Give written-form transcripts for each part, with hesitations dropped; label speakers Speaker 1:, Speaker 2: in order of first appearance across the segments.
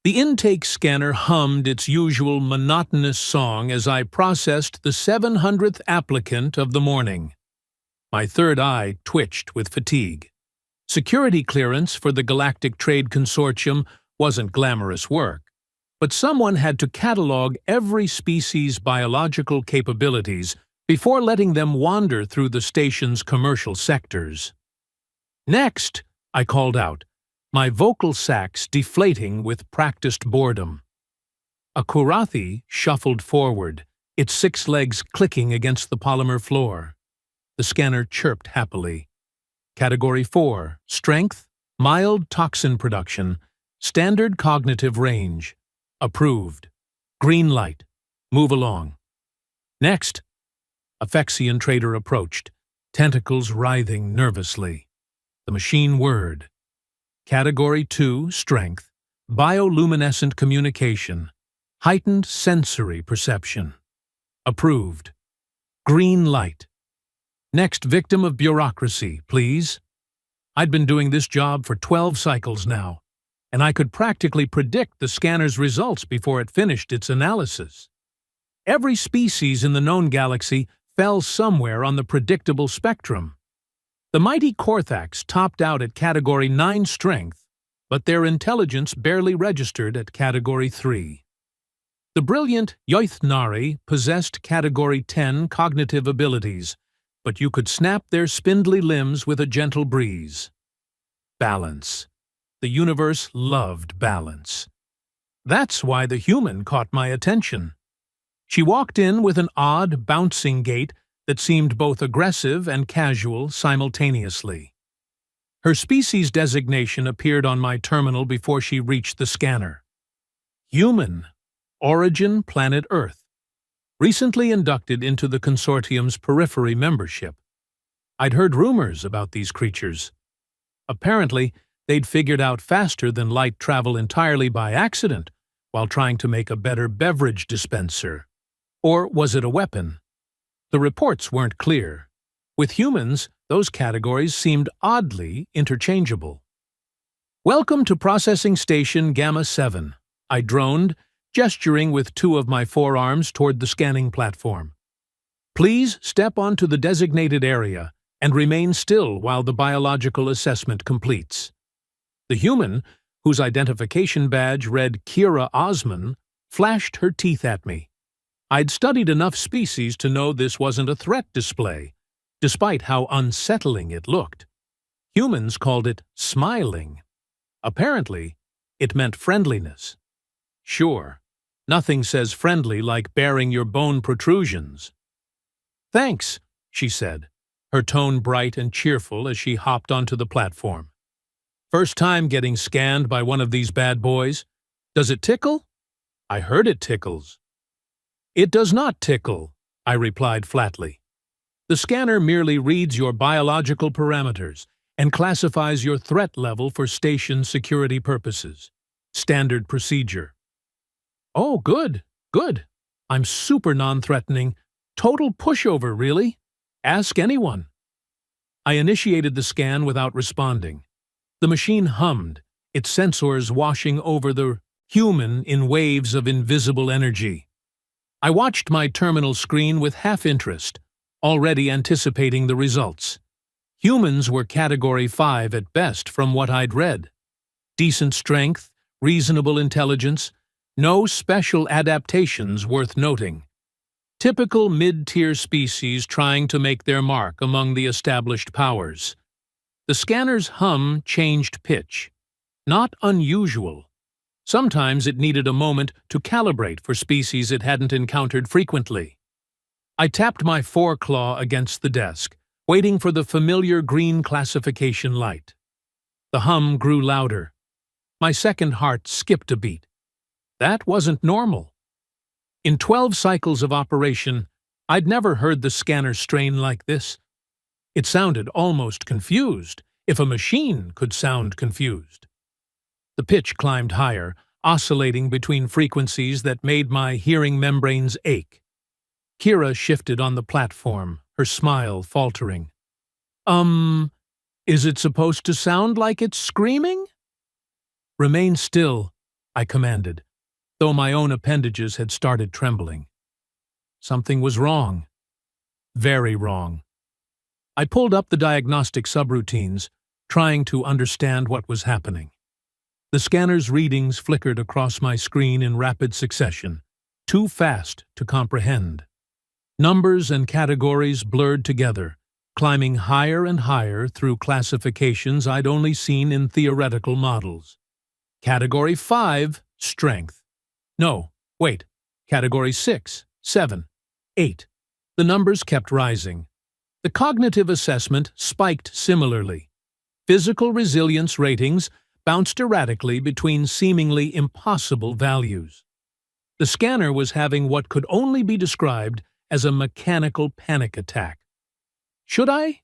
Speaker 1: The intake scanner hummed its usual monotonous song as I processed the 700th applicant of the morning. My third eye twitched with fatigue. Security clearance for the Galactic Trade Consortium wasn't glamorous work, but someone had to catalog every species' biological capabilities before letting them wander through the station's commercial sectors. "Next!" I called out, my vocal sacs deflating with practiced boredom. A Kurathi shuffled forward, its 6 legs clicking against the polymer floor. The scanner chirped happily. Category 4, Strength, Mild Toxin Production, Standard Cognitive Range. Approved. Green light. Move along. Next. A Phexian trader approached, tentacles writhing nervously. The machine whirred. Category 2, Strength, Bioluminescent Communication, Heightened Sensory Perception. Approved. Green light. Next victim of bureaucracy, please. I'd been doing this job for 12 cycles now, and I could practically predict the scanner's results before it finished its analysis. Every species in the known galaxy fell somewhere on the predictable spectrum. The mighty Korthax topped out at Category 9 Strength, but their intelligence barely registered at Category 3. The brilliant Yoithnari possessed Category 10 cognitive abilities, but you could snap their spindly limbs with a gentle breeze. Balance. The universe loved balance. That's why the human caught my attention. She walked in with an odd, bouncing gait that seemed both aggressive and casual simultaneously. Her species designation appeared on my terminal before she reached the scanner. Human. Origin Planet Earth. Recently inducted into the consortium's periphery membership. I'd heard rumors about these creatures. Apparently, they'd figured out faster than light travel entirely by accident while trying to make a better beverage dispenser. Or was it a weapon? The reports weren't clear. With humans, those categories seemed oddly interchangeable. "Welcome to Processing Station Gamma 7, I droned, gesturing with 2 of my forearms toward the scanning platform. "Please step onto the designated area and remain still while the biological assessment completes." The human, whose identification badge read Kira Osman, flashed her teeth at me. I'd studied enough species to know this wasn't a threat display, despite how unsettling it looked. Humans called it smiling. Apparently, it meant friendliness. Sure. Nothing says friendly like baring your bone protrusions. "Thanks," she said, her tone bright and cheerful as she hopped onto the platform. "First time getting scanned by one of these bad boys. Does it tickle?" "I heard it tickles." "It does not tickle," I replied flatly. "The scanner merely reads your biological parameters and classifies your threat level for station security purposes. Standard procedure." "Oh, good, good. I'm super non-threatening. Total pushover, really. Ask anyone." I initiated the scan without responding. The machine hummed, its sensors washing over the human in waves of invisible energy. I watched my terminal screen with half-interest, already anticipating the results. Humans were Category 5 at best from what I'd read. Decent strength, reasonable intelligence, no special adaptations worth noting. Typical mid-tier species trying to make their mark among the established powers. The scanner's hum changed pitch. Not unusual. Sometimes it needed a moment to calibrate for species it hadn't encountered frequently. I tapped my foreclaw against the desk, waiting for the familiar green classification light. The hum grew louder. My second heart skipped a beat. That wasn't normal. In 12 cycles of operation, I'd never heard the scanner strain like this. It sounded almost confused, if a machine could sound confused. The pitch climbed higher, oscillating between frequencies that made my hearing membranes ache. Kira shifted on the platform, her smile faltering. Is it supposed to sound like it's screaming?" "Remain still," I commanded, though my own appendages had started trembling. Something was wrong. Very wrong. I pulled up the diagnostic subroutines, trying to understand what was happening. The scanner's readings flickered across my screen in rapid succession, too fast to comprehend. Numbers and categories blurred together, climbing higher and higher through classifications I'd only seen in theoretical models. Category 5, strength. No, wait. Category 6, 7, 8. The numbers kept rising. The cognitive assessment spiked similarly. Physical resilience ratings bounced erratically between seemingly impossible values. The scanner was having what could only be described as a mechanical panic attack. Should I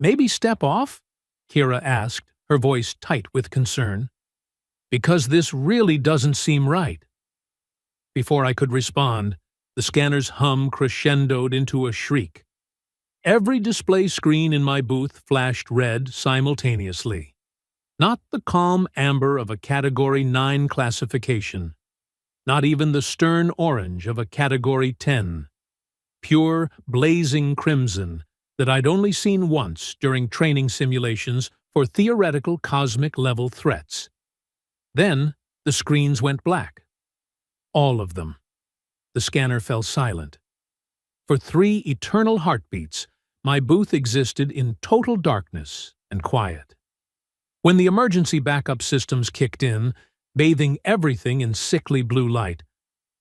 Speaker 1: maybe step off? Kira asked, her voice tight with concern. Because this really doesn't seem right. Before I could respond, the scanner's hum crescendoed into a shriek. Every display screen in my booth flashed red simultaneously. Not the calm amber of a Category 9 classification. Not even the stern orange of a Category 10. Pure, blazing crimson that I'd only seen once during training simulations for theoretical cosmic-level threats. Then, the screens went black. All of them. The scanner fell silent. For 3 eternal heartbeats, my booth existed in total darkness and quiet. When the emergency backup systems kicked in, bathing everything in sickly blue light,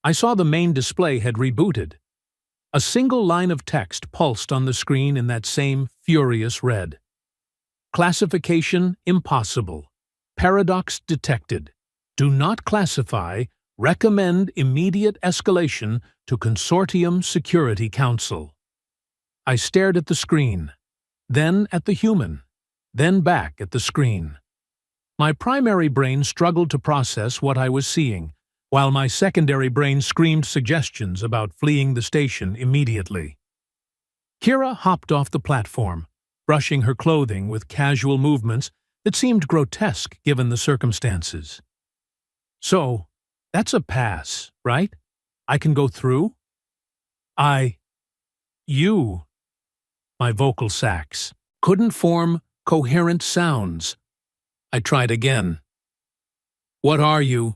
Speaker 1: I saw the main display had rebooted. A single line of text pulsed on the screen in that same furious red. Classification impossible. Paradox detected. Do not classify. Recommend immediate escalation to Consortium Security Council. I stared at the screen, then at the human, then back at the screen. My primary brain struggled to process what I was seeing, while my secondary brain screamed suggestions about fleeing the station immediately. Kira hopped off the platform, brushing her clothing with casual movements that seemed grotesque given the circumstances. So, that's a pass, right? I can go through? You, my vocal sacs, couldn't form coherent sounds. I tried again. What are you?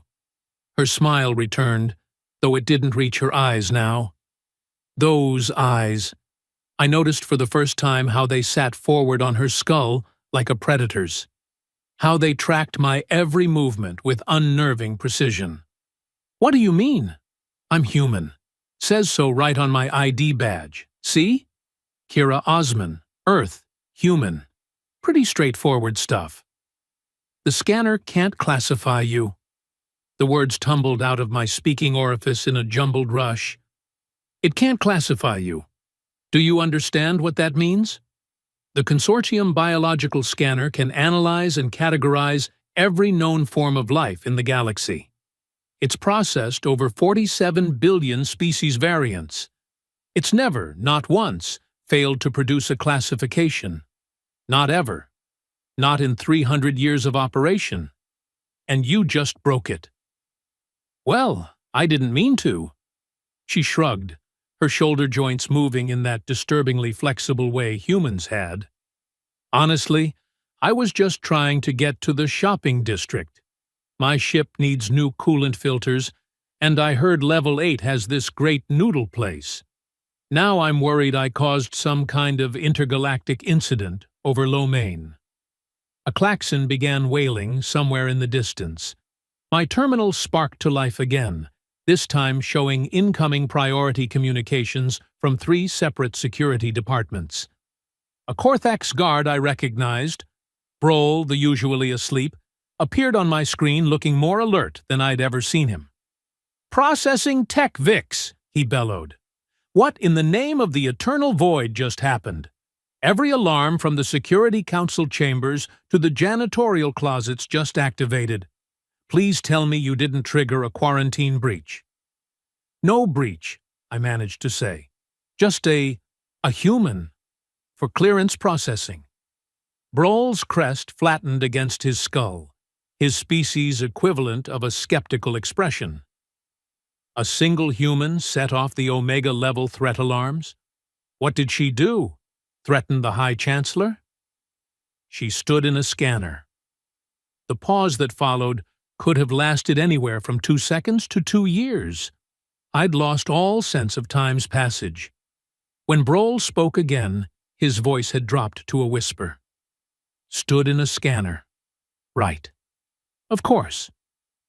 Speaker 1: Her smile returned, though it didn't reach her eyes now. Those eyes. I noticed for the first time how they sat forward on her skull like a predator's. How they tracked my every movement with unnerving precision. What do you mean? I'm human. Says so right on my ID badge. See? Kira Osman, Earth, human. Pretty straightforward stuff. The scanner can't classify you. The words tumbled out of my speaking orifice in a jumbled rush. It can't classify you. Do you understand what that means? The Consortium Biological Scanner can analyze and categorize every known form of life in the galaxy. It's processed over 47 billion species variants. It's never, not once, failed to produce a classification. Not ever. Not in 300 years of operation. And you just broke it. Well, I didn't mean to. She shrugged, her shoulder joints moving in that disturbingly flexible way humans had. Honestly, I was just trying to get to the shopping district. My ship needs new coolant filters, and I heard Level 8 has this great noodle place. Now I'm worried I caused some kind of intergalactic incident over Lo Mein. A klaxon began wailing somewhere in the distance. My terminal sparked to life again, this time showing incoming priority communications from 3 separate security departments. A Korthax guard I recognized, Broll, the usually asleep, appeared on my screen looking more alert than I'd ever seen him. "Processing Tech Vix," he bellowed. "What in the name of the eternal void just happened? Every alarm from the Security Council chambers to the janitorial closets just activated. Please tell me you didn't trigger a quarantine breach." "No breach," I managed to say. "Just a human. For clearance processing." Broll's crest flattened against his skull. his species' equivalent of a skeptical expression. A single human set off the Omega-level threat alarms? What did she do? Threaten the High Chancellor? She stood in a scanner. The pause that followed could have lasted anywhere from 2 seconds to 2 years. I'd lost all sense of time's passage. When Brohl spoke again, his voice had dropped to a whisper. Stood in a scanner. Right. Of course.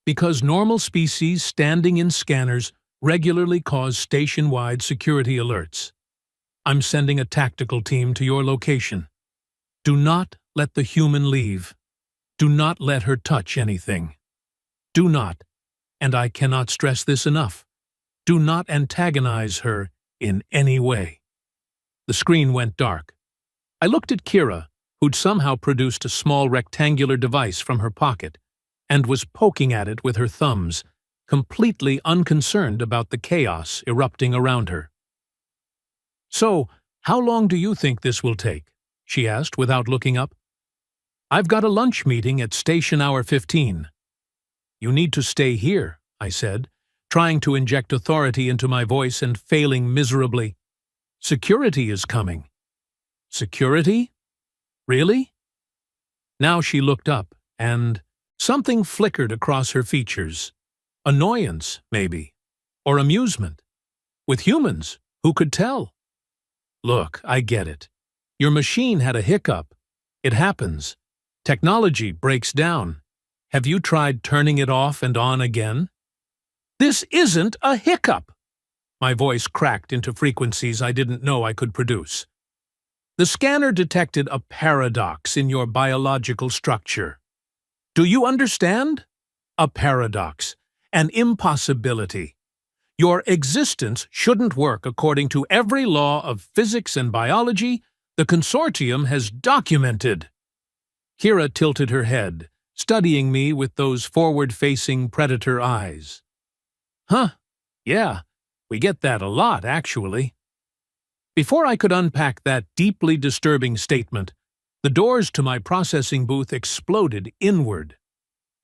Speaker 1: Because normal species standing in scanners regularly cause station-wide security alerts. I'm sending a tactical team to your location. Do not let the human leave. Do not let her touch anything. Do not, and I cannot stress this enough, do not antagonize her in any way. The screen went dark. I looked at Kira, who'd somehow produced a small rectangular device from her pocket, and was poking at it with her thumbs, completely unconcerned about the chaos erupting around her. So, how long do you think this will take? She asked without looking up. I've got a lunch meeting at station hour 15. You need to stay here, I said, trying to inject authority into my voice and failing miserably. Security is coming. Security? Really? Now she looked up, and something flickered across her features. Annoyance, maybe. Or amusement. With humans, who could tell? Look, I get it. Your machine had a hiccup. It happens. Technology breaks down. Have you tried turning it off and on again? This isn't a hiccup! My voice cracked into frequencies I didn't know I could produce. The scanner detected a paradox in your biological structure. Do you understand? A paradox. An impossibility. Your existence shouldn't work according to every law of physics and biology the consortium has documented. Kira tilted her head, studying me with those forward-facing predator eyes. Huh, yeah, we get that a lot, actually. Before I could unpack that deeply disturbing statement, the doors to my processing booth exploded inward.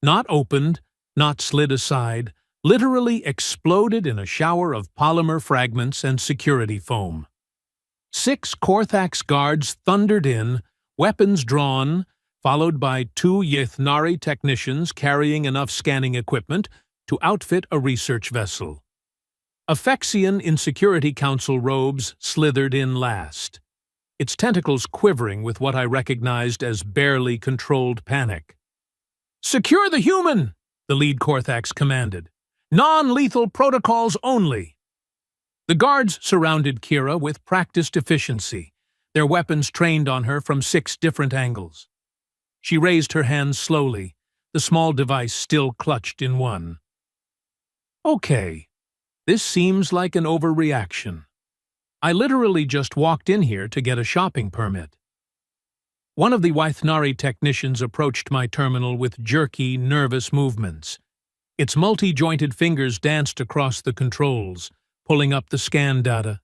Speaker 1: Not opened, not slid aside, literally exploded in a shower of polymer fragments and security foam. 6 Korthax guards thundered in, weapons drawn, followed by 2 Ythnari technicians carrying enough scanning equipment to outfit a research vessel. A Phyxian in Security Council robes slithered in last, its tentacles quivering with what I recognized as barely controlled panic. "Secure the human!" the lead Korthax commanded. "Non-lethal protocols only!" The guards surrounded Kira with practiced efficiency, their weapons trained on her from 6 different angles. She raised her hands slowly, the small device still clutched in one. Okay, this seems like an overreaction. I literally just walked in here to get a shopping permit. One of the Ythnari technicians approached my terminal with jerky, nervous movements. Its multi-jointed fingers danced across the controls, pulling up the scan data.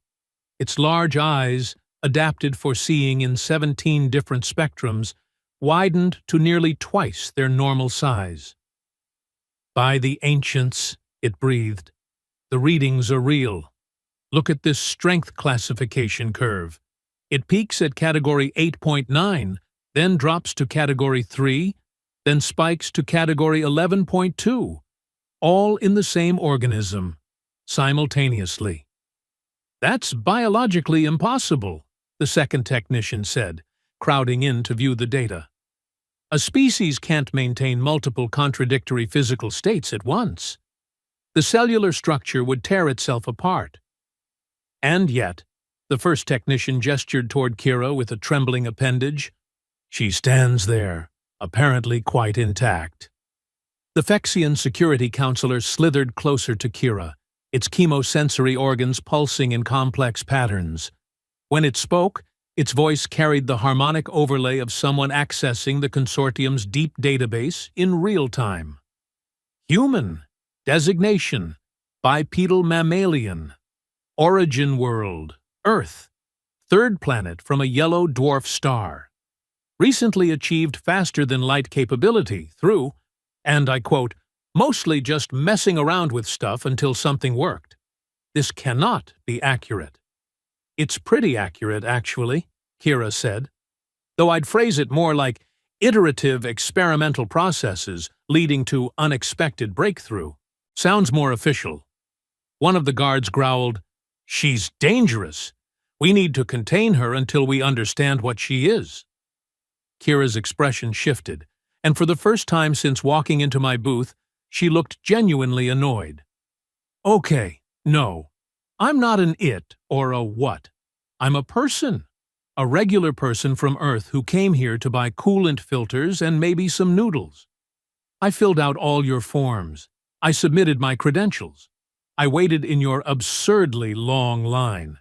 Speaker 1: Its large eyes, adapted for seeing in 17 different spectrums, widened to nearly twice their normal size. "By the ancients," it breathed, "the readings are real. Look at this strength classification curve. It peaks at category 8.9, then drops to category 3, then spikes to category 11.2, all in the same organism, simultaneously." "That's biologically impossible," the second technician said, crowding in to view the data. "A species can't maintain multiple contradictory physical states at once. The cellular structure would tear itself apart." And yet, the first technician gestured toward Kira with a trembling appendage. "She stands there, apparently quite intact." The Phyxian security counselor slithered closer to Kira, its chemosensory organs pulsing in complex patterns. When it spoke, its voice carried the harmonic overlay of someone accessing the consortium's deep database in real time. "Human. Designation. Bipedal mammalian. Origin world. Earth. 3rd planet from a yellow dwarf star. Recently achieved faster-than-light capability through and I quote, mostly just messing around with stuff until something worked. This cannot be accurate. It's pretty accurate, actually, Kira said, though I'd phrase it more like iterative experimental processes leading to unexpected breakthrough. Sounds more official. One of the guards growled, "She's dangerous. We need to contain her until we understand what she is." Kira's expression shifted, and for the first time since walking into my booth, she looked genuinely annoyed. "Okay, no. I'm not an it or a what. I'm a person. A regular person from Earth who came here to buy coolant filters and maybe some noodles. I filled out all your forms. I submitted my credentials. I waited in your absurdly long line.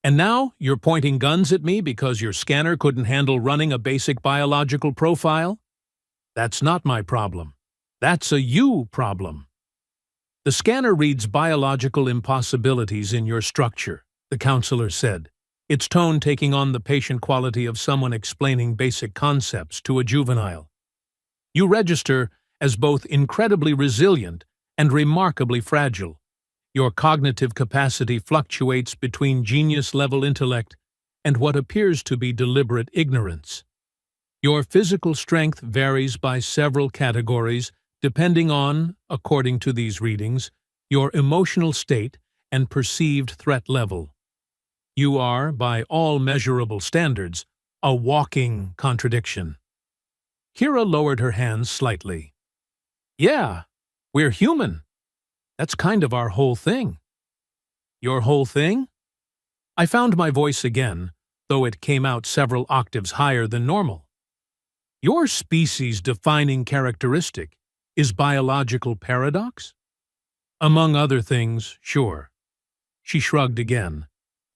Speaker 1: And now you're pointing guns at me because your scanner couldn't handle running a basic biological profile? That's not my problem. That's a you problem. The scanner reads biological impossibilities in your structure, the counselor said, its tone taking on the patient quality of someone explaining basic concepts to a juvenile. You register as both incredibly resilient and remarkably fragile. Your cognitive capacity fluctuates between genius-level intellect and what appears to be deliberate ignorance. Your physical strength varies by several categories depending on, according to these readings, your emotional state and perceived threat level. You are, by all measurable standards, a walking contradiction. Kira lowered her hands slightly. Yeah, we're human. That's kind of our whole thing. Your whole thing? I found my voice again, though it came out several octaves higher than normal. Your species-defining characteristic is biological paradox? Among other things, sure. She shrugged again,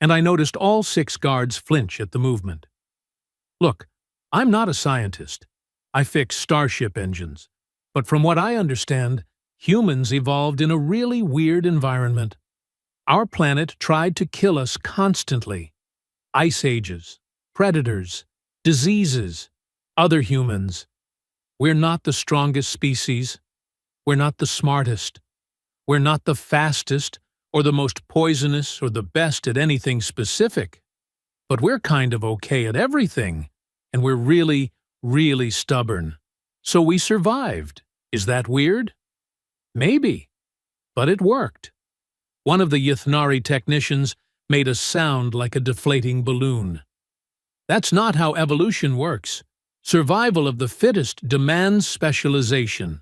Speaker 1: and I noticed all 6 guards flinch at the movement. Look, I'm not a scientist. I fix starship engines. But from what I understand, humans evolved in a really weird environment. Our planet tried to kill us constantly. Ice ages, predators, diseases, other humans. We're not the strongest species. We're not the smartest. We're not the fastest or the most poisonous or the best at anything specific. But we're kind of okay at everything, and we're really, really stubborn. So we survived. Is that weird? Maybe. But it worked. One of the Ythnari technicians made a sound like a deflating balloon. That's not how evolution works. Survival of the fittest demands specialization.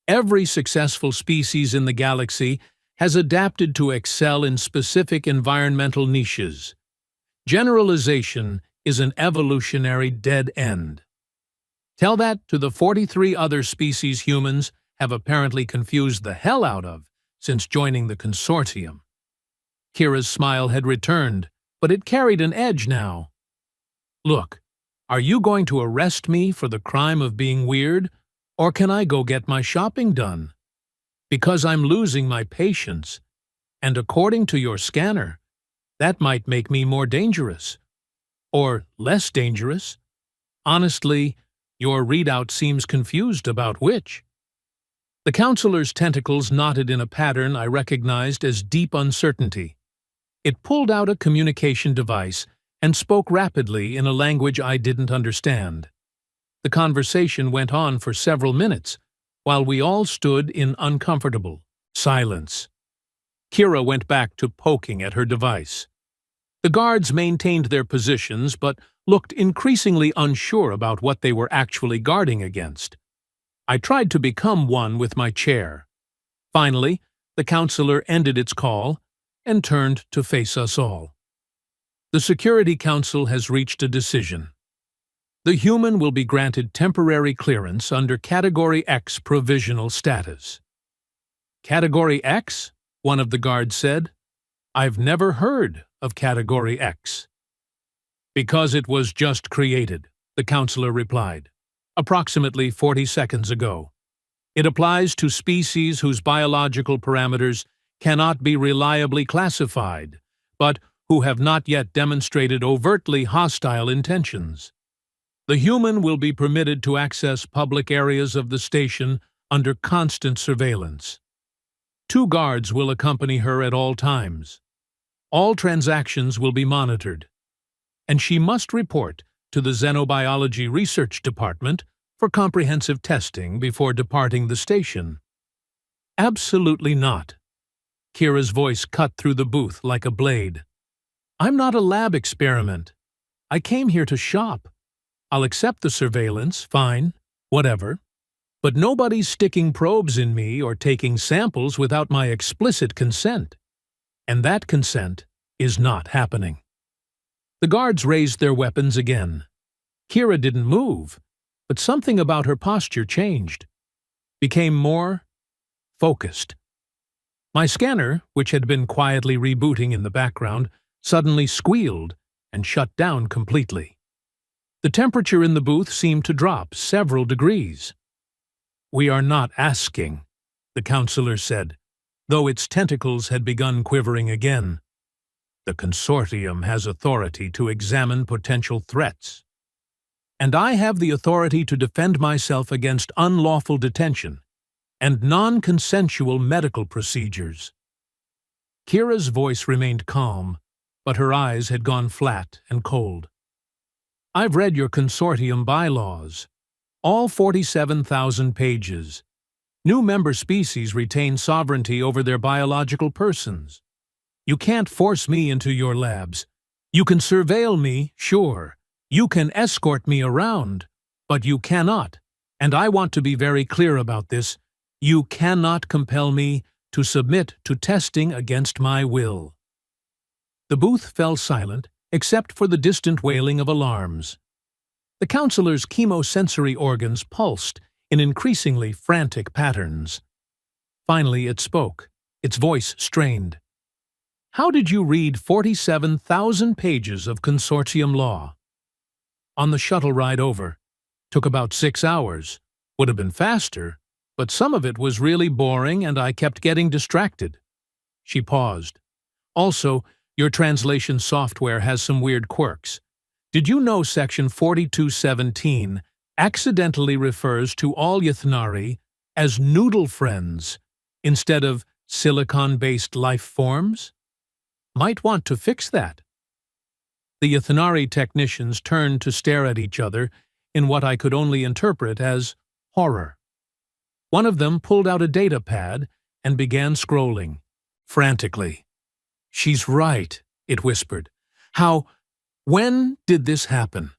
Speaker 1: Every successful species in the galaxy has adapted to excel in specific environmental niches. Generalization is an evolutionary dead end. Tell that to the 43 other species humans have apparently confused the hell out of since joining the consortium. Kira's smile had returned, but it carried an edge now. Look, are you going to arrest me for the crime of being weird, or can I go get my shopping done? Because I'm losing my patience, and according to your scanner, that might make me more dangerous. Or less dangerous. Honestly, your readout seems confused about which. The counselor's tentacles knotted in a pattern I recognized as deep uncertainty. It pulled out a communication device and spoke rapidly in a language I didn't understand. The conversation went on for several minutes, while we all stood in uncomfortable silence. Kira went back to poking at her device. The guards maintained their positions but looked increasingly unsure about what they were actually guarding against. I tried to become one with my chair. Finally, the counselor ended its call and turned to face us all. The Security Council has reached a decision. The human will be granted temporary clearance under Category X provisional status. Category X? One of the guards said. I've never heard of Category X. Because it was just created, the counselor replied, approximately 40 seconds ago. It applies to species whose biological parameters cannot be reliably classified, but who have not yet demonstrated overtly hostile intentions. The human will be permitted to access public areas of the station under constant surveillance. 2 guards will accompany her at all times. All transactions will be monitored. And she must report to the Xenobiology Research Department for comprehensive testing before departing the station. Absolutely not. Kira's voice cut through the booth like a blade. I'm not a lab experiment. I came here to shop. I'll accept the surveillance, fine, whatever. But nobody's sticking probes in me or taking samples without my explicit consent. And that consent is not happening. The guards raised their weapons again. Kira didn't move, but something about her posture changed, became more focused. My scanner, which had been quietly rebooting in the background, suddenly squealed and shut down completely. The temperature in the booth seemed to drop several degrees. We are not asking, the counselor said, though its tentacles had begun quivering again. The consortium has authority to examine potential threats. And I have the authority to defend myself against unlawful detention and non-consensual medical procedures. Kira's voice remained calm, but her eyes had gone flat and cold. I've read your consortium bylaws. All 47,000 pages. New member species retain sovereignty over their biological persons. You can't force me into your labs. You can surveil me, sure. You can escort me around, but you cannot, and I want to be very clear about this, you cannot compel me to submit to testing against my will. The booth fell silent, except for the distant wailing of alarms. The counselor's chemosensory organs pulsed in increasingly frantic patterns. Finally it spoke, its voice strained. How did you read 47,000 pages of consortium law? On the shuttle ride over. Took about 6 hours. Would have been faster, but some of it was really boring and I kept getting distracted. She paused. Also, your translation software has some weird quirks. Did you know Section 4217 accidentally refers to all Ythnari as noodle friends instead of silicon-based life forms? Might want to fix that. The Ythnari technicians turned to stare at each other in what I could only interpret as horror. One of them pulled out a data pad and began scrolling, frantically. She's right, it whispered. When did this happen?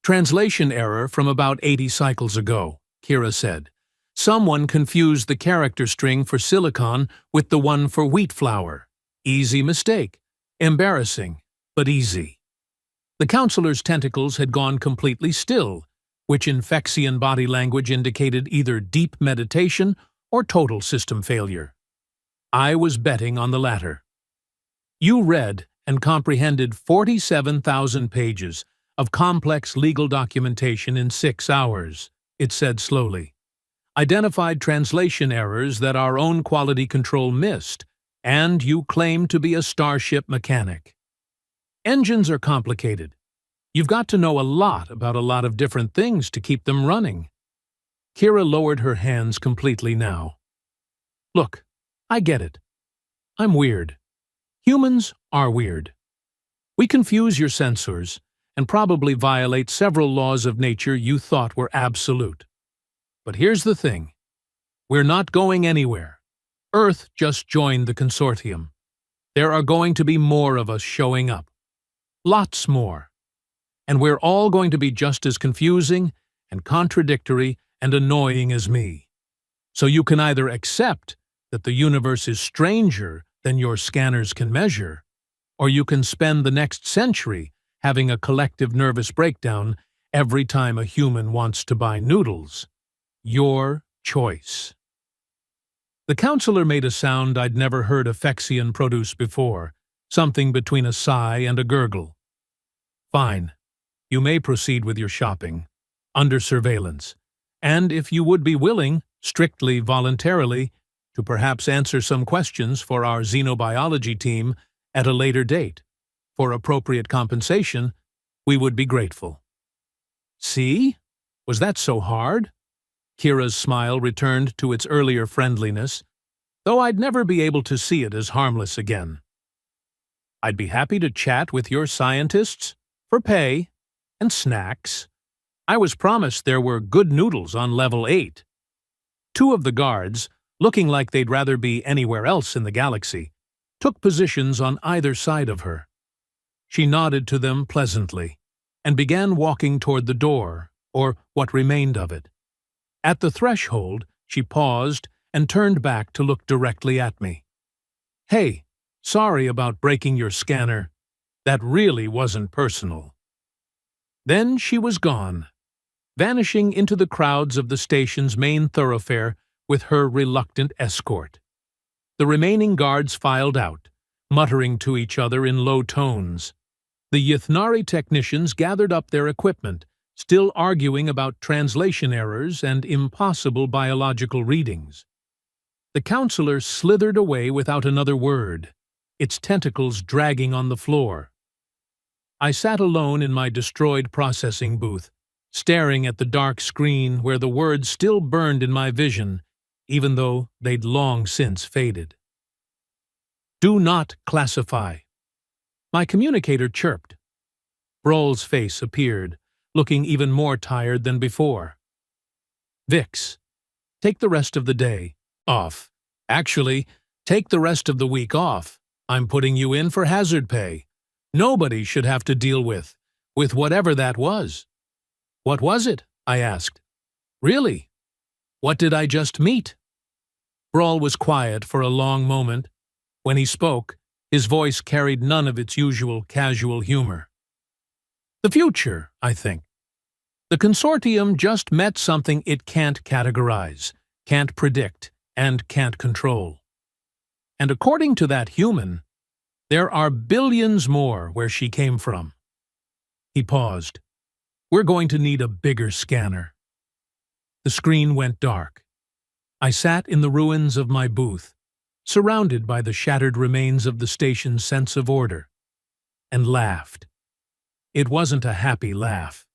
Speaker 1: Translation error from about 80 cycles ago, Kira said. Someone confused the character string for silicon with the one for wheat flour. Easy mistake. Embarrassing, but easy. The counselor's tentacles had gone completely still, which in Fexian body language indicated either deep meditation or total system failure. I was betting on the latter. You read and comprehended 47,000 pages of complex legal documentation in 6 hours, it said slowly. Identified translation errors that our own quality control missed, and you claim to be a starship mechanic. Engines are complicated. You've got to know a lot about a lot of different things to keep them running. Kira lowered her hands completely now. Look, I get it. I'm weird. Humans are weird. We confuse your sensors and probably violate several laws of nature you thought were absolute. But here's the thing. We're not going anywhere. Earth just joined the consortium. There are going to be more of us showing up. Lots more. And we're all going to be just as confusing and contradictory and annoying as me. So you can either accept that the universe is stranger than your scanners can measure, or you can spend the next century having a collective nervous breakdown every time a human wants to buy noodles. Your choice. The counselor made a sound I'd never heard a Fexian produce before, something between a sigh and a gurgle. Fine. You may proceed with your shopping, under surveillance, and if you would be willing, strictly voluntarily, to perhaps answer some questions for our xenobiology team at a later date. For appropriate compensation, we would be grateful. See? Was that so hard? Kira's smile returned to its earlier friendliness, though I'd never be able to see it as harmless again. I'd be happy to chat with your scientists, for pay, and snacks. I was promised there were good noodles on level 8. Two of the guards, looking like they'd rather be anywhere else in the galaxy, took positions on either side of her. She nodded to them pleasantly, and began walking toward the door, or what remained of it. At the threshold, she paused and turned back to look directly at me. "Hey, sorry about breaking your scanner. That really wasn't personal." Then she was gone, vanishing into the crowds of the station's main thoroughfare with her reluctant escort. The remaining guards filed out, muttering to each other in low tones. The Ythnari technicians gathered up their equipment, still arguing about translation errors and impossible biological readings. The counselor slithered away without another word, its tentacles dragging on the floor. I sat alone in my destroyed processing booth, staring at the dark screen where the words still burned in my vision, even though they'd long since faded. "Do not classify." My communicator chirped. Broll's face appeared, looking even more tired than before. "Vix, take the rest of the day off. Actually, take the rest of the week off. I'm putting you in for hazard pay. Nobody should have to deal with whatever that was." "What was it?" I asked. "Really? What did I just meet?" Broll was quiet for a long moment. When he spoke, his voice carried none of its usual casual humor. "The future, I think. The consortium just met something it can't categorize, can't predict, and can't control. And according to that human, there are billions more where she came from." He paused. "We're going to need a bigger scanner." The screen went dark. I sat in the ruins of my booth, surrounded by the shattered remains of the station's sense of order, and laughed. It wasn't a happy laugh.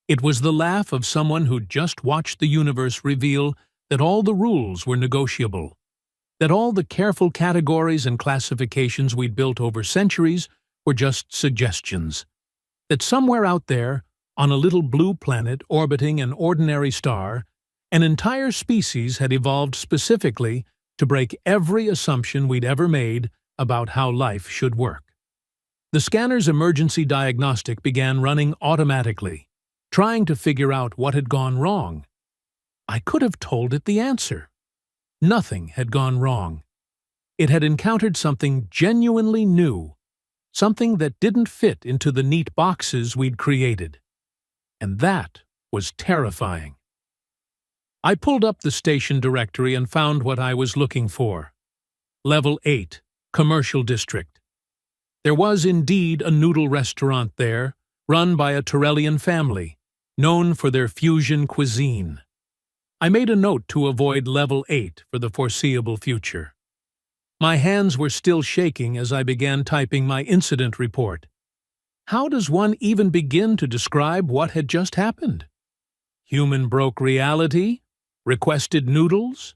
Speaker 1: It was the laugh of someone who'd just watched the universe reveal that all the rules were negotiable, that all the careful categories and classifications we'd built over centuries were just suggestions, that somewhere out there, on a little blue planet orbiting an ordinary star, an entire species had evolved specifically to break every assumption we'd ever made about how life should work. The scanner's emergency diagnostic began running automatically, trying to figure out what had gone wrong. I could have told it the answer. Nothing had gone wrong. It had encountered something genuinely new, something that didn't fit into the neat boxes we'd created. And that was terrifying. I pulled up the station directory and found what I was looking for. Level 8, Commercial District. There was indeed a noodle restaurant there, run by a Torellian family, known for their fusion cuisine. I made a note to avoid Level 8 for the foreseeable future. My hands were still shaking as I began typing my incident report. How does one even begin to describe what had just happened? Human broke reality? Requested noodles?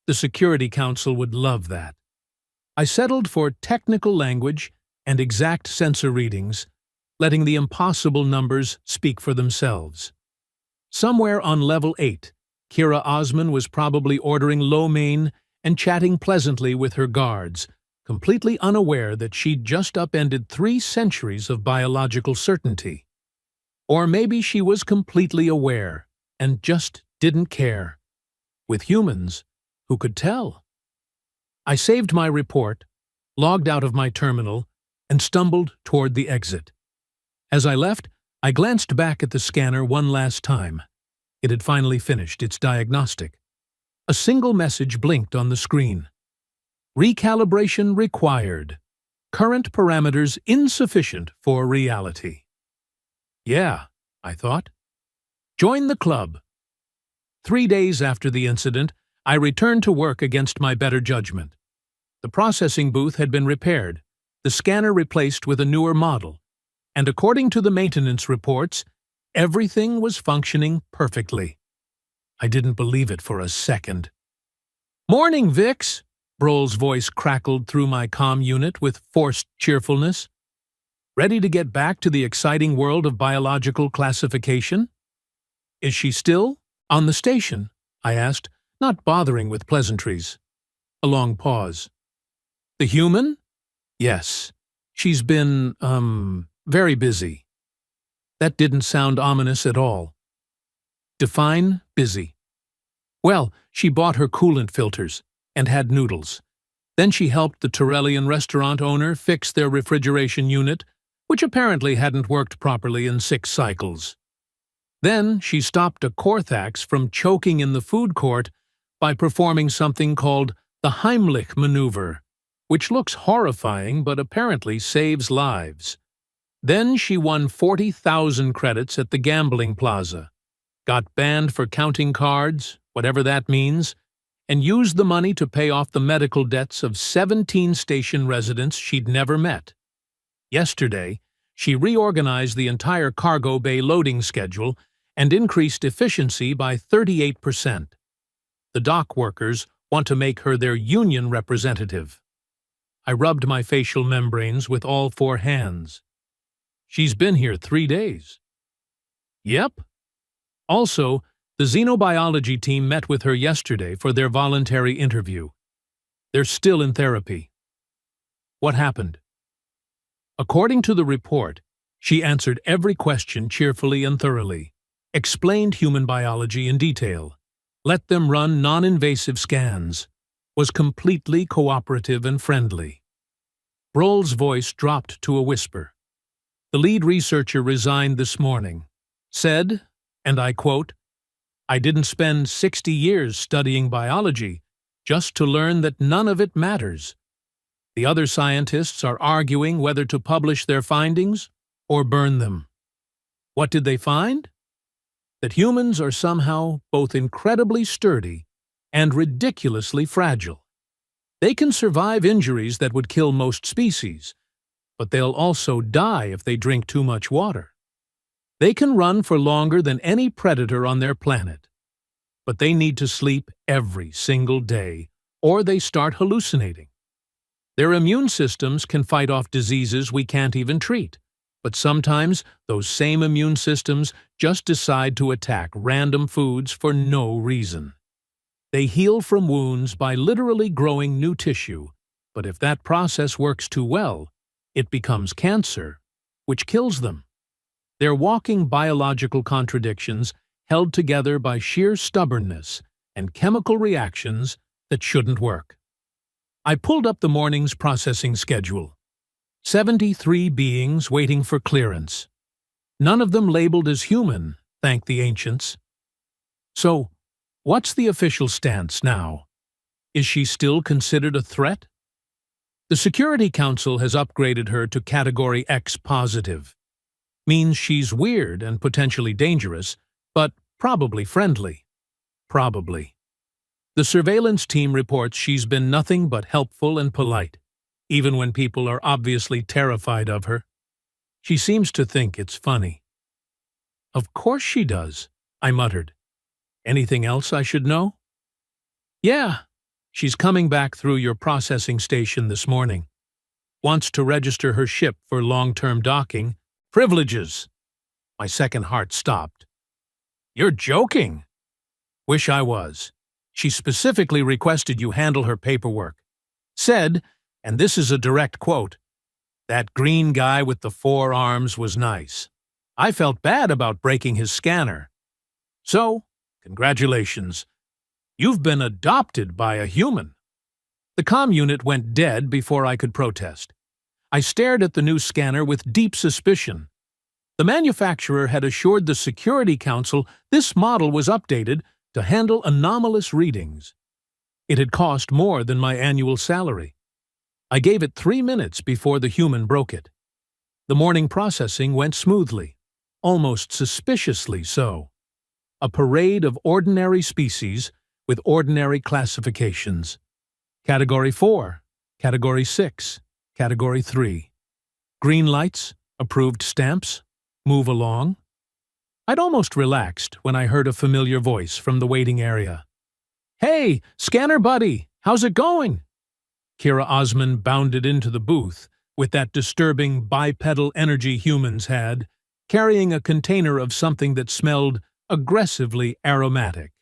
Speaker 1: The Security Council would love that. I settled for technical language and exact sensor readings, letting the impossible numbers speak for themselves. Somewhere on Level 8, Kira Osman was probably ordering lo mein and chatting pleasantly with her guards, completely unaware that she'd just upended 3 centuries of biological certainty. Or maybe she was completely aware and just didn't care. With humans, who could tell? I saved my report, logged out of my terminal, and stumbled toward the exit. As I left, I glanced back at the scanner one last time. It had finally finished its diagnostic. A single message blinked on the screen. Recalibration required. Current parameters insufficient for reality. Yeah, I thought. Join the club. 3 days after the incident, I returned to work against my better judgment. The processing booth had been repaired, the scanner replaced with a newer model, and according to the maintenance reports, everything was functioning perfectly. I didn't believe it for a second. "Morning, Vix!" Brohl's voice crackled through my comm unit with forced cheerfulness. "Ready to get back to the exciting world of biological classification?" "Is she still on the station?" I asked, not bothering with pleasantries. A long pause. "The human?" "Yes. She's been, very busy." That didn't sound ominous at all. Define busy. Well, she bought her coolant filters and had noodles. Then she helped the Torellian restaurant owner fix their refrigeration unit, which apparently hadn't worked properly in 6 cycles. Then she stopped a Korthax from choking in the food court by performing something called the Heimlich maneuver, which looks horrifying but apparently saves lives. Then she won 40,000 credits at the gambling plaza, got banned for counting cards, whatever that means, and used the money to pay off the medical debts of 17 station residents she'd never met. Yesterday, she reorganized the entire cargo bay loading schedule and increased efficiency by 38%. The dock workers want to make her their union representative. I rubbed my facial membranes with all 4 hands. She's been here 3 days. Yep. Also, the xenobiology team met with her yesterday for their voluntary interview. They're still in therapy. What happened? According to the report, she answered every question cheerfully and thoroughly, explained human biology in detail, let them run non-invasive scans, was completely cooperative and friendly. Brohl's voice dropped to a whisper. The lead researcher resigned this morning, said, and I quote, "I didn't spend 60 years studying biology just to learn that none of it matters. The other scientists are arguing whether to publish their findings or burn them. What did they find? That humans are somehow both incredibly sturdy and ridiculously fragile. They can survive injuries that would kill most species, but they'll also die if they drink too much water. They can run for longer than any predator on their planet, but they need to sleep every single day, or they start hallucinating. Their immune systems can fight off diseases we can't even treat, but sometimes those same immune systems just decide to attack random foods for no reason. They heal from wounds by literally growing new tissue, but if that process works too well, it becomes cancer, which kills them. They're walking biological contradictions held together by sheer stubbornness and chemical reactions that shouldn't work. I pulled up the morning's processing schedule. 73 beings waiting for clearance. None of them labeled as human, thank the ancients. So, what's the official stance now? Is she still considered a threat? The Security Council has upgraded her to Category X positive. Means she's weird and potentially dangerous, but probably friendly. Probably. The surveillance team reports she's been nothing but helpful and polite, even when people are obviously terrified of her. She seems to think it's funny. Of course she does, I muttered. Anything else I should know? Yeah, she's coming back through your processing station this morning. Wants to register her ship for long-term docking. Privileges. My second heart stopped. You're joking. Wish I was. She specifically requested you handle her paperwork. Said, and this is a direct quote, "That green guy with the 4 arms was nice. I felt bad about breaking his scanner. So, congratulations. You've been adopted by a human." The comm unit went dead before I could protest. I stared at the new scanner with deep suspicion. The manufacturer had assured the Security Council this model was updated to handle anomalous readings. It had cost more than my annual salary. I gave it 3 minutes before the human broke it. The morning processing went smoothly, almost suspiciously so. A parade of ordinary species with ordinary classifications. Category 4, Category 6, Category 3. Green lights, approved stamps, move along. I'd almost relaxed when I heard a familiar voice from the waiting area. "Hey, scanner buddy, how's it going?" Kira Osman bounded into the booth with that disturbing bipedal energy humans had, carrying a container of something that smelled aggressively aromatic.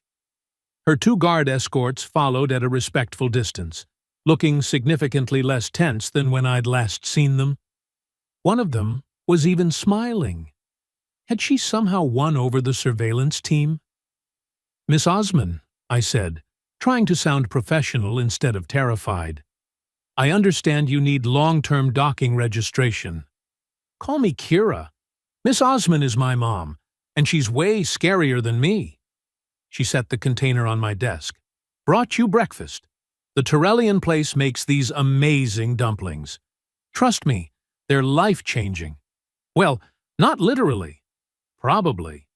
Speaker 1: Her two guard escorts followed at a respectful distance, looking significantly less tense than when I'd last seen them. One of them was even smiling. Had she somehow won over the surveillance team? "Miss Osman," I said, trying to sound professional instead of terrified. "I understand you need long-term docking registration." "Call me Kira. Miss Osman is my mom, and she's way scarier than me." She set the container on my desk. "Brought you breakfast. The Torellian place makes these amazing dumplings. Trust me, they're life-changing. Well, not literally. Probably.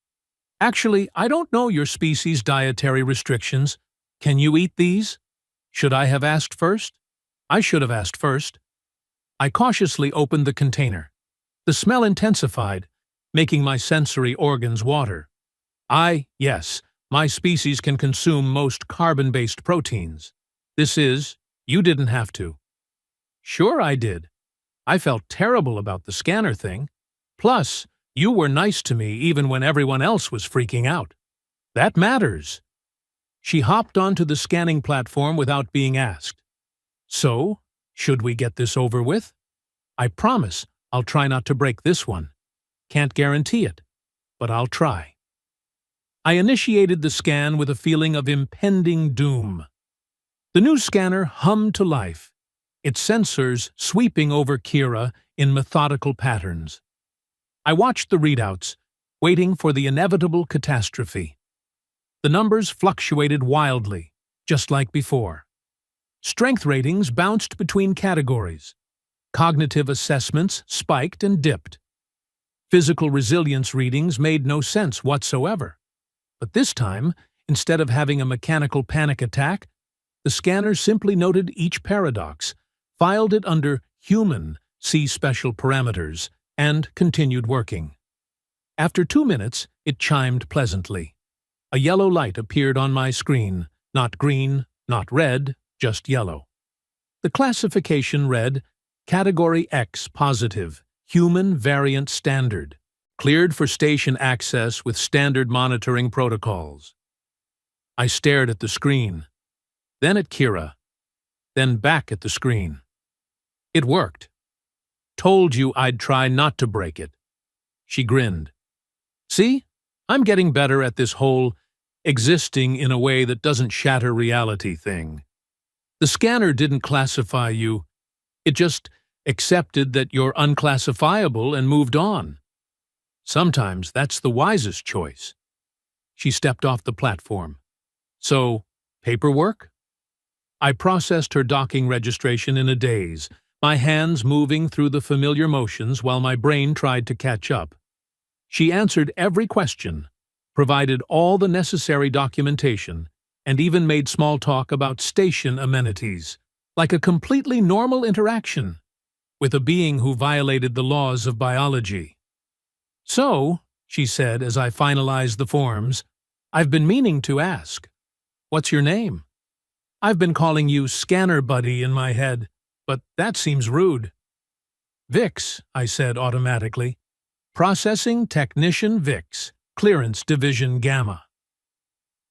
Speaker 1: Actually, I don't know your species' dietary restrictions. Can you eat these? Should I have asked first? I should have asked first." I cautiously opened the container. The smell intensified, making my sensory organs water. Yes, my species can consume most carbon-based proteins. You didn't have to." "Sure I did. I felt terrible about the scanner thing. Plus, you were nice to me even when everyone else was freaking out. That matters." She hopped onto the scanning platform without being asked. "So, should we get this over with? I promise I'll try not to break this one. Can't guarantee it, but I'll try." I initiated the scan with a feeling of impending doom. The new scanner hummed to life, its sensors sweeping over Kira in methodical patterns. I watched the readouts, waiting for the inevitable catastrophe. The numbers fluctuated wildly, just like before. Strength ratings bounced between categories. Cognitive assessments spiked and dipped. Physical resilience readings made no sense whatsoever. But this time, instead of having a mechanical panic attack, the scanner simply noted each paradox, filed it under Human, see Special Parameters, and continued working. After 2 minutes, it chimed pleasantly. A yellow light appeared on my screen, not green, not red, just yellow. The classification read, Category X positive, Human Variant Standard, cleared for station access with standard monitoring protocols. I stared at the screen, then at Kira, then back at the screen. It worked. "Told you I'd try not to break it." She grinned. "See, I'm getting better at this whole existing in a way that doesn't shatter reality thing. The scanner didn't classify you. It just accepted that you're unclassifiable and moved on. Sometimes that's the wisest choice." She stepped off the platform. "So, paperwork?" I processed her docking registration in a daze, my hands moving through the familiar motions while my brain tried to catch up. She answered every question, provided all the necessary documentation, and even made small talk about station amenities, like a completely normal interaction with a being who violated the laws of biology. "So," she said as I finalized the forms, "I've been meaning to ask. What's your name? I've been calling you Scanner Buddy in my head, but that seems rude." "Vix," I said automatically. "Processing Technician Vix, Clearance Division Gamma."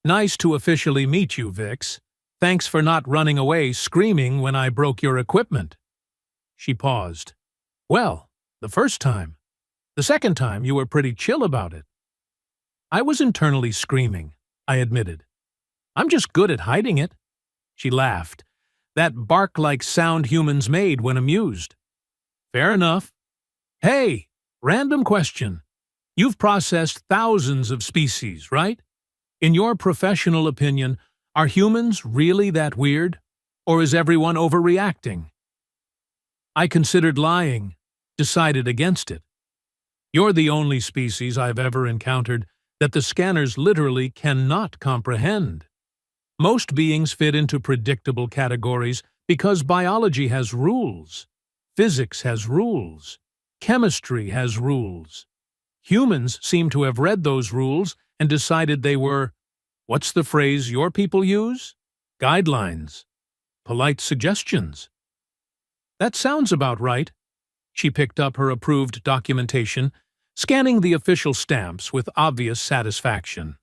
Speaker 1: "Nice to officially meet you, Vix. Thanks for not running away screaming when I broke your equipment." She paused. "Well, the first time. The second time you were pretty chill about it." I was internally screaming, I admitted. "I'm just good at hiding it." She laughed, that bark-like sound humans made when amused. "Fair enough. Hey, random question. You've processed thousands of species, right? In your professional opinion, are humans really that weird? Or is everyone overreacting?" I considered lying, decided against it. "You're the only species I've ever encountered that the scanners literally cannot comprehend. Most beings fit into predictable categories because biology has rules, physics has rules, chemistry has rules. Humans seem to have read those rules and decided they were, what's the phrase your people use? Guidelines. Polite suggestions. That sounds about right. She picked up her approved documentation, scanning the official stamps with obvious satisfaction.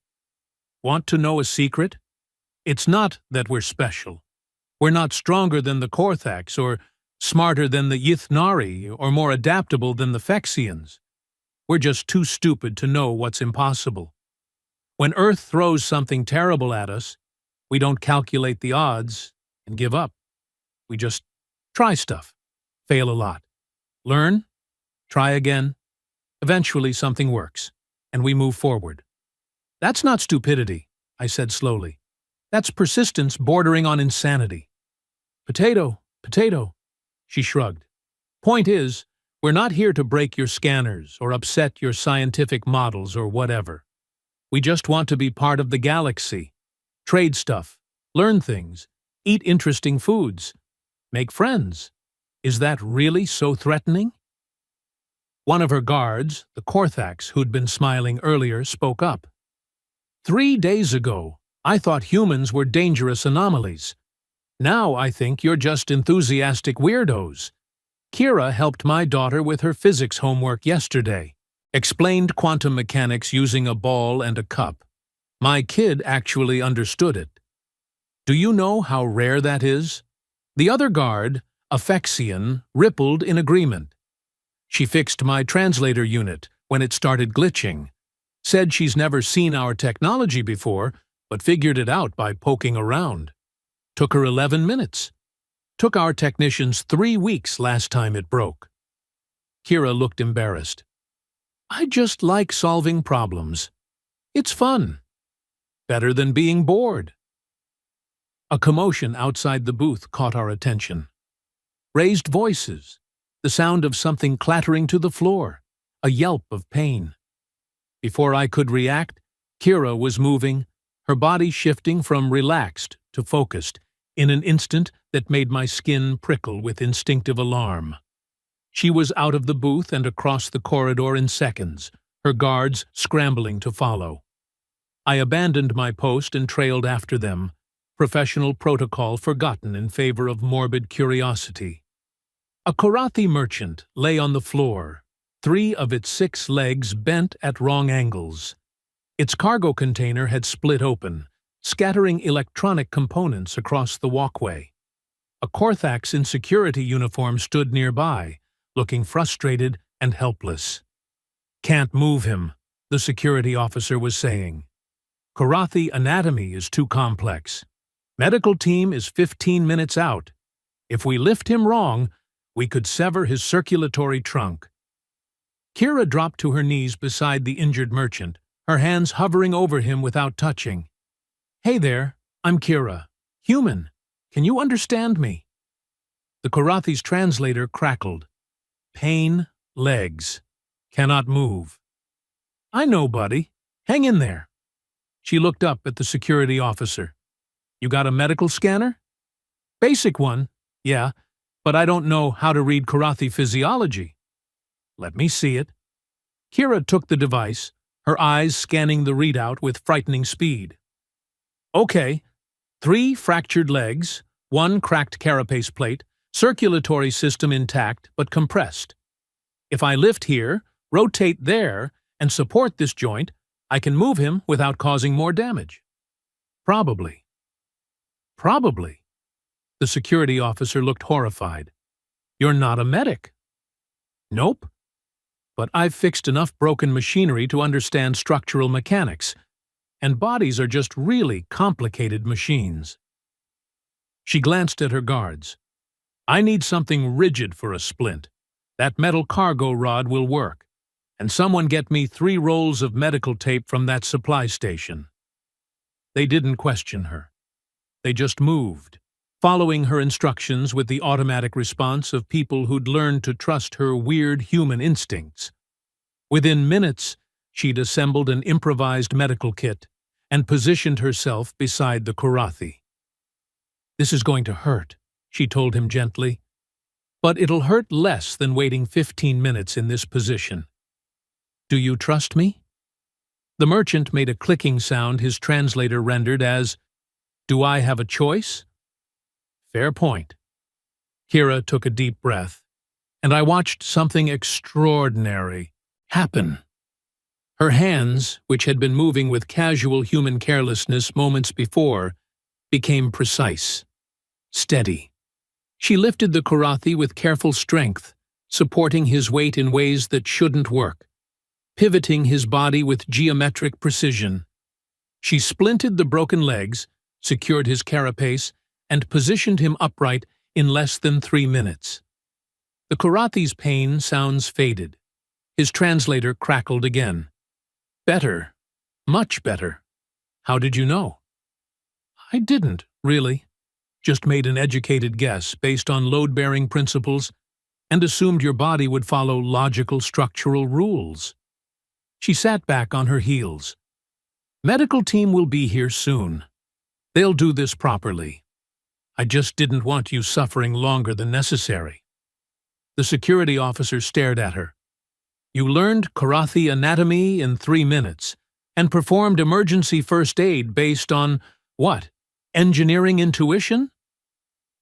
Speaker 1: Want to know a secret? It's not that we're special. We're not stronger than the Korthax, or smarter than the Yithnari, or more adaptable than the Phexians. We're just too stupid to know what's impossible. When Earth throws something terrible at us, we don't calculate the odds and give up. We just try stuff, fail a lot, learn, try again. Eventually something works, and we move forward. That's not stupidity, I said slowly. That's persistence bordering on insanity. Potato, potato, she shrugged. Point is, we're not here to break your scanners or upset your scientific models or whatever. We just want to be part of the galaxy, trade stuff, learn things, eat interesting foods, make friends. Is that really so threatening? One of her guards, the Korthax who'd been smiling earlier, spoke up. 3 days ago, I thought humans were dangerous anomalies. Now I think you're just enthusiastic weirdos. Kira helped my daughter with her physics homework yesterday. Explained quantum mechanics using a ball and a cup. My kid actually understood it. Do you know how rare that is? The other guard, a Phexian, rippled in agreement. She fixed my translator unit when it started glitching. Said she's never seen our technology before, but figured it out by poking around. Took her 11 minutes. Took our technicians 3 weeks last time it broke. Kira looked embarrassed. I just like solving problems. It's fun. Better than being bored. A commotion outside the booth caught our attention. Raised voices, the sound of something clattering to the floor, a yelp of pain. Before I could react, Kira was moving, her body shifting from relaxed to focused, in an instant that made my skin prickle with instinctive alarm. She was out of the booth and across the corridor in seconds, her guards scrambling to follow. I abandoned my post and trailed after them, professional protocol forgotten in favor of morbid curiosity. A Korathi merchant lay on the floor, 3 of its 6 legs bent at wrong angles. Its cargo container had split open, scattering electronic components across the walkway. A Korthax in security uniform stood nearby, looking frustrated and helpless. Can't move him, the security officer was saying. Korathi anatomy is too complex. Medical team is 15 minutes out. If we lift him wrong, we could sever his circulatory trunk. Kira dropped to her knees beside the injured merchant, her hands hovering over him without touching. Hey there, I'm Kira. Human. Can you understand me? The Korathi's translator crackled. Pain, legs. Cannot move. I know, buddy. Hang in there. She looked up at the security officer. You got a medical scanner? Basic one, yeah, but I don't know how to read Korathi physiology. Let me see it. Kira took the device, her eyes scanning the readout with frightening speed. Okay, 3 fractured legs, 1 cracked carapace plate, circulatory system intact but compressed. If I lift here, rotate there, and support this joint, I can move him without causing more damage. Probably. Probably. The security officer looked horrified. You're not a medic. Nope. But I've fixed enough broken machinery to understand structural mechanics, and bodies are just really complicated machines. She glanced at her guards. I need something rigid for a splint. That metal cargo rod will work. And someone get me 3 rolls of medical tape from that supply station. They didn't question her. They just moved, following her instructions with the automatic response of people who'd learned to trust her weird human instincts. Within minutes, she'd assembled an improvised medical kit and positioned herself beside the Korathi. This is going to hurt, she told him gently. But it'll hurt less than waiting 15 minutes in this position. "Do you trust me?" The merchant made a clicking sound his translator rendered as, "Do I have a choice?" Fair point. Kira took a deep breath, and I watched something extraordinary happen. Her hands, which had been moving with casual human carelessness moments before, became precise, steady. She lifted the Karathi with careful strength, supporting his weight in ways that shouldn't work, pivoting his body with geometric precision. She splinted the broken legs, secured his carapace, and positioned him upright in less than 3 minutes. The Karathi's pain sounds faded. His translator crackled again. "Better. Much better. How did you know?" "I didn't, really. Just made an educated guess based on load-bearing principles and assumed your body would follow logical structural rules." She sat back on her heels. "Medical team will be here soon. They'll do this properly. I just didn't want you suffering longer than necessary." The security officer stared at her. "You learned Karathi anatomy in 3 minutes and performed emergency first aid based on, what, engineering intuition?"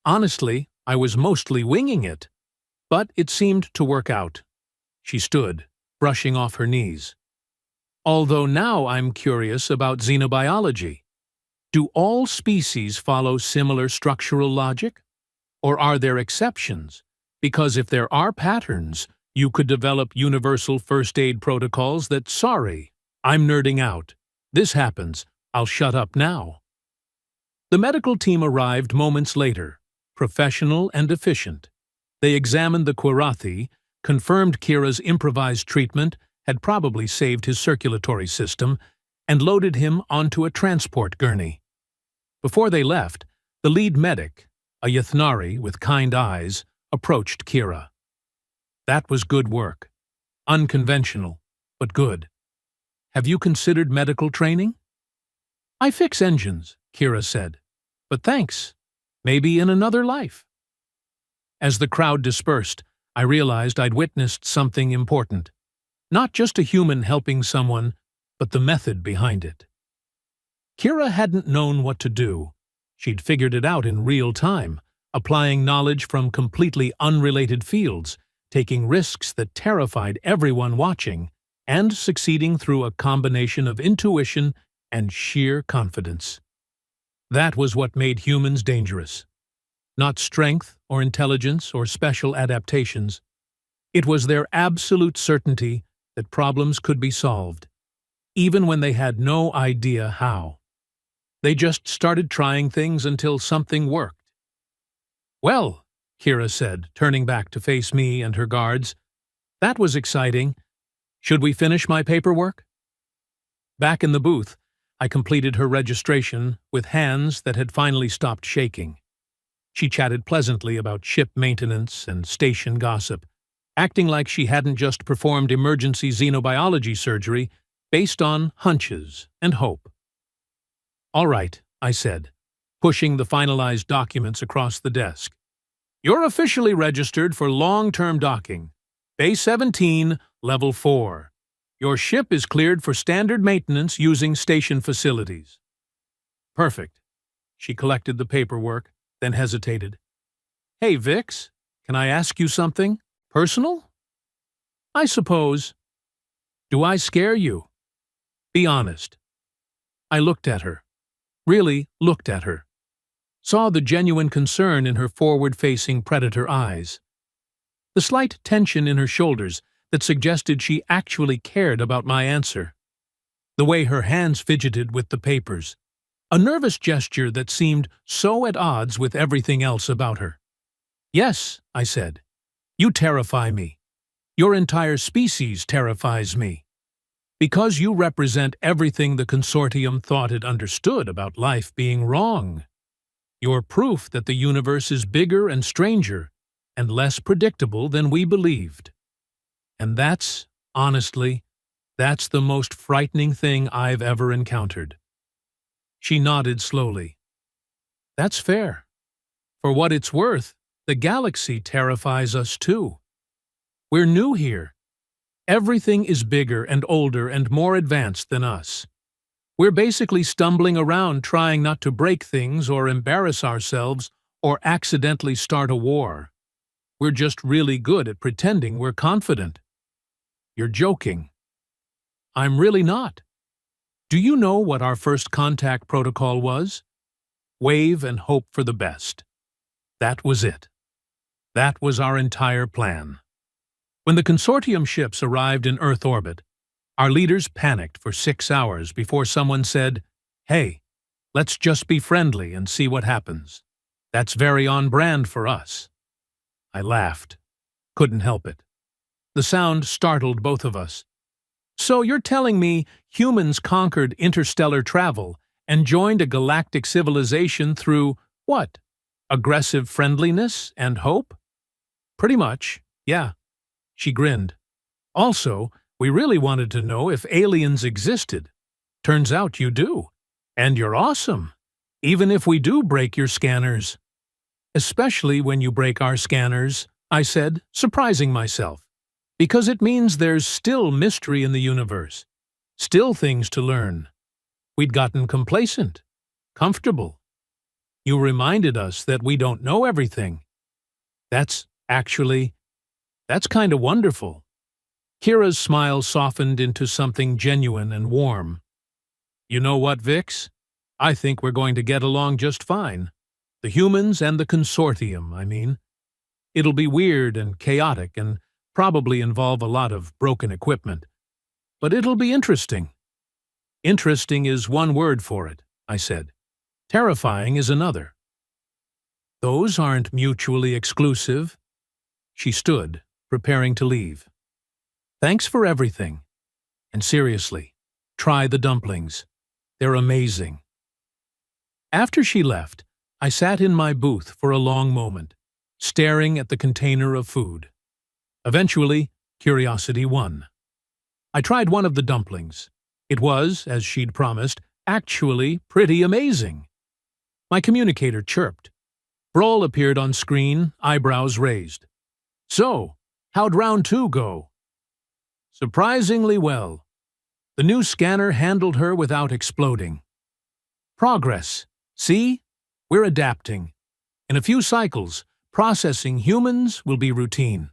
Speaker 1: "Honestly, I was mostly winging it, but it seemed to work out." She stood, brushing off her knees. "Although now I'm curious about xenobiology. Do all species follow similar structural logic? Or are there exceptions? Because if there are patterns, you could develop universal first aid protocols that, sorry, I'm nerding out. This happens. I'll shut up now." The medical team arrived moments later, professional and efficient. They examined the Karathi, confirmed Kira's improvised treatment had probably saved his circulatory system, and loaded him onto a transport gurney. Before they left, the lead medic, a Yathnari with kind eyes, approached Kira. "That was good work. Unconventional, but good. Have you considered medical training?" "I fix engines," Kira said. "But thanks. Maybe in another life." As the crowd dispersed, I realized I'd witnessed something important. Not just a human helping someone, but the method behind it. Kira hadn't known what to do. She'd figured it out in real time, applying knowledge from completely unrelated fields, taking risks that terrified everyone watching, and succeeding through a combination of intuition and sheer confidence. That was what made humans dangerous. Not strength or intelligence or special adaptations. It was their absolute certainty that problems could be solved, even when they had no idea how. They just started trying things until something worked. "Well," Kira said, turning back to face me and her guards, "that was exciting. Should we finish my paperwork?" Back in the booth, I completed her registration with hands that had finally stopped shaking. She chatted pleasantly about ship maintenance and station gossip, acting like she hadn't just performed emergency xenobiology surgery based on hunches and hope. "All right," I said, pushing the finalized documents across the desk. "You're officially registered for long-term docking. Bay 17, Level 4. Your ship is cleared for standard maintenance using station facilities." "Perfect." She collected the paperwork, then hesitated. "Hey, Vix, can I ask you something? Personal?" "I suppose." "Do I scare you? Be honest." I looked at her. Really looked at her. Saw the genuine concern in her forward-facing predator eyes. The slight tension in her shoulders that suggested she actually cared about my answer. The way her hands fidgeted with the papers. A nervous gesture that seemed so at odds with everything else about her. "Yes," I said. "You terrify me. Your entire species terrifies me. Because you represent everything the consortium thought it understood about life being wrong. You're proof that the universe is bigger and stranger and less predictable than we believed. And honestly, that's the most frightening thing I've ever encountered." She nodded slowly. "That's fair. For what it's worth, the galaxy terrifies us too. We're new here. Everything is bigger and older and more advanced than us. We're basically stumbling around trying not to break things or embarrass ourselves or accidentally start a war. We're just really good at pretending we're confident. You're joking. I'm really not. Do you know what our first contact protocol was? Wave and hope for the best. That was it. That was our entire plan. When the consortium ships arrived in Earth orbit, our leaders panicked for 6 hours before someone said, "Hey, let's just be friendly and see what happens." That's very on brand for us. I laughed. Couldn't help it. The sound startled both of us. So you're telling me humans conquered interstellar travel and joined a galactic civilization through, what? Aggressive friendliness and hope? Pretty much, yeah. She grinned. Also, we really wanted to know if aliens existed. Turns out you do. And you're awesome. Even if we do break your scanners. Especially when you break our scanners, I said, surprising myself. Because it means there's still mystery in the universe. Still things to learn. We'd gotten complacent. Comfortable. You reminded us that we don't know everything. That's kind of wonderful. Kira's smile softened into something genuine and warm. You know what, Vix? I think we're going to get along just fine. The humans and the consortium, I mean. It'll be weird and chaotic and probably involve a lot of broken equipment. But it'll be interesting. Interesting is one word for it, I said. Terrifying is another. Those aren't mutually exclusive. She stood, preparing to leave. Thanks for everything. And seriously, try the dumplings. They're amazing. After she left, I sat in my booth for a long moment, staring at the container of food. Eventually, curiosity won. I tried one of the dumplings. It was, as she'd promised, actually pretty amazing. My communicator chirped. Brawl appeared on screen, eyebrows raised. So, how'd round 2 go? Surprisingly well. The new scanner handled her without exploding. Progress. See? We're adapting. In a few cycles, processing humans will be routine.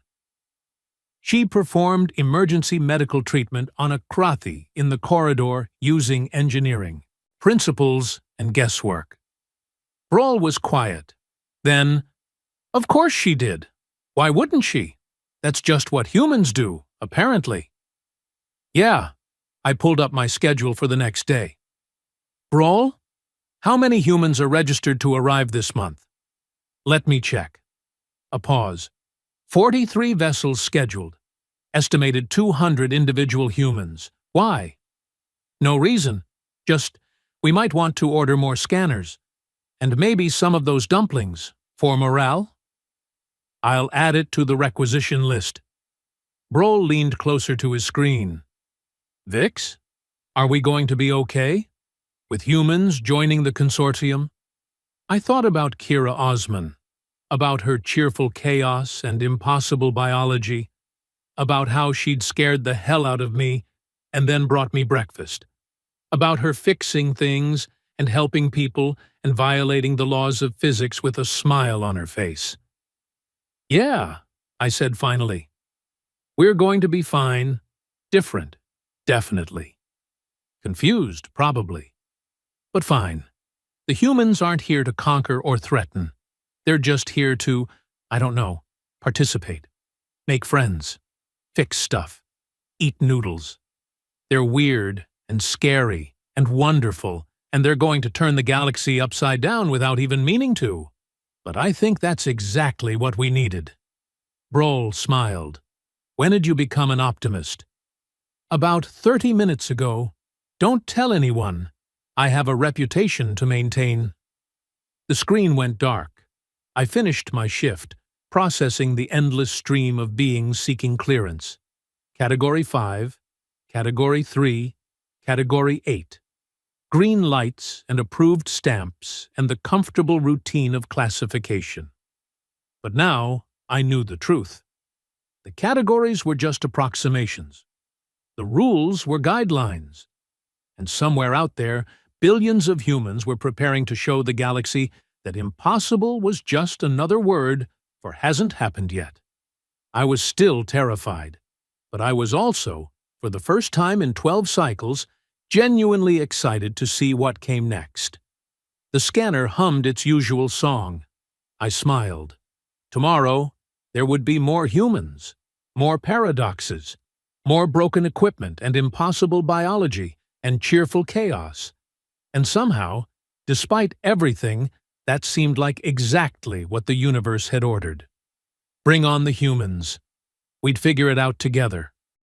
Speaker 1: She performed emergency medical treatment on a Krathi in the corridor using engineering, principles, and guesswork. Brawl was quiet. Then, of course she did. Why wouldn't she? That's just what humans do, apparently. Yeah, I pulled up my schedule for the next day. Brawl? How many humans are registered to arrive this month? Let me check. A pause. 43 vessels scheduled. Estimated 200 individual humans. Why? No reason. Just, we might want to order more scanners. And maybe some of those dumplings. For morale? I'll add it to the requisition list. Brawl leaned closer to his screen. Vix? Are we going to be okay? With humans joining the consortium? I thought about Kira Osman, about her cheerful chaos and impossible biology, about how she'd scared the hell out of me and then brought me breakfast, about her fixing things and helping people and violating the laws of physics with a smile on her face. Yeah, I said finally. We're going to be fine. Different, definitely. Confused, probably. But fine. The humans aren't here to conquer or threaten. They're just here to, I don't know, participate, make friends, fix stuff, eat noodles. They're weird and scary and wonderful, and they're going to turn the galaxy upside down without even meaning to. But I think that's exactly what we needed. Brawl smiled. When did you become an optimist? About 30 minutes ago. Don't tell anyone. I have a reputation to maintain. The screen went dark. I finished my shift, processing the endless stream of beings seeking clearance. Category 5, Category 3, Category 8. Green lights and approved stamps and the comfortable routine of classification. But now I knew the truth. The categories were just approximations. The rules were guidelines. And somewhere out there, billions of humans were preparing to show the galaxy that impossible was just another word for hasn't happened yet. I was still terrified, but I was also, for the first time in 12 cycles, genuinely excited to see what came next. The scanner hummed its usual song. I smiled. Tomorrow, there would be more humans, more paradoxes, more broken equipment and impossible biology and cheerful chaos. And somehow, despite everything, that seemed like exactly what the universe had ordered. Bring on the humans. We'd figure it out together.